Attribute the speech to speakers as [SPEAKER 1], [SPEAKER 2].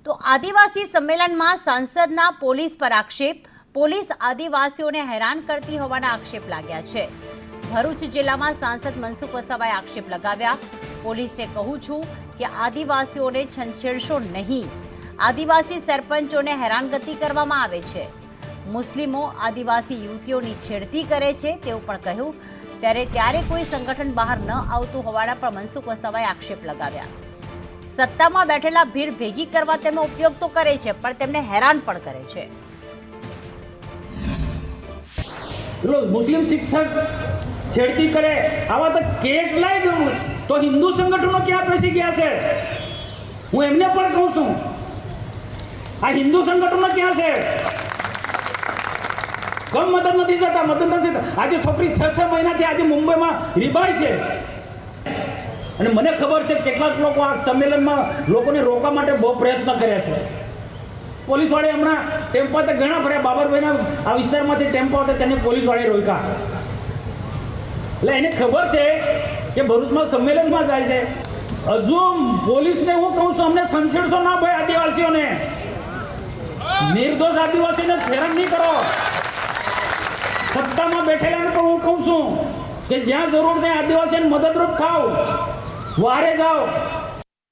[SPEAKER 1] તો આદિવાસી સંમેલનમાં સાંસદના પોલીસ પર આક્ષેપ, પોલીસ આદિવાસીઓને હેરાન કરતી હોવાના આક્ષેપ લાગ્યા છે। ભરૂચ જિલ્લામાં સાંસદ મનસુખ વસાવાએ આક્ષેપ લગાવ્યા। પોલીસને કહું છું કે આદિવાસીઓને છંછેડશો નહીં, આદિવાસી સરપંચોને હેરાનગતિ કરવામાં આવે છે, મુસ્લિમો આદિવાસી યુવતીઓની છેડતી કરે છે તેવું પણ કહ્યું। ત્યારે કોઈ સંગઠન બહાર ન આવતું હોવાના પણ મનસુખ વસાવાએ આક્ષેપ લગાવ્યા। સત્તામાં બેઠેલા ભીડ ભેગી કરવા તેમનો ઉપયોગ તો કરે છે, પણ તેમને હેરાન પણ કરે છે।
[SPEAKER 2] મુસ્લિમ શિક્ષક છેડતી કરે, આવા તો કેટલાય તો હિન્દુ સંગઠનો ક્યાં બેસી ગયા છે? હું એમને પણ કહું છું, આ હિન્દુ સંગઠનો ક્યાં છે? કોણ મદદ નથી જતા, મદદ નથી થતા। આજે છોકરી 6 મહિનાથી આજે મુંબઈમાં રીબાય છે, અને મને ખબર છે કેટલાક લોકો આ સંમેલનમાં લોકોને રોકવા માટે બહુ પ્રયત્ન કર્યા છે। પોલીસ વાળે હમણાં ટેમ્પો તો ઘણા ફર્યા, બાબરભાઈના આ વિસ્તારમાંથી ટેમ્પો હતો તેને પોલીસ વાળે રોક્યા। એટલે એને ખબર છે કે ભરૂચમાં સંમેલનમાં જાય છે। હજુ પોલીસને હું કહું છું, અમને છંછેડશો ના ભાઈ, આદિવાસીઓને, નિર્દોષ આદિવાસીને હેરાન નહીં કરો। સત્તામાં બેઠેલાને પણ હું કહું છું કે જ્યાં જરૂર છે આદિવાસીને મદદરૂપ થાવ, વારે જાઓ।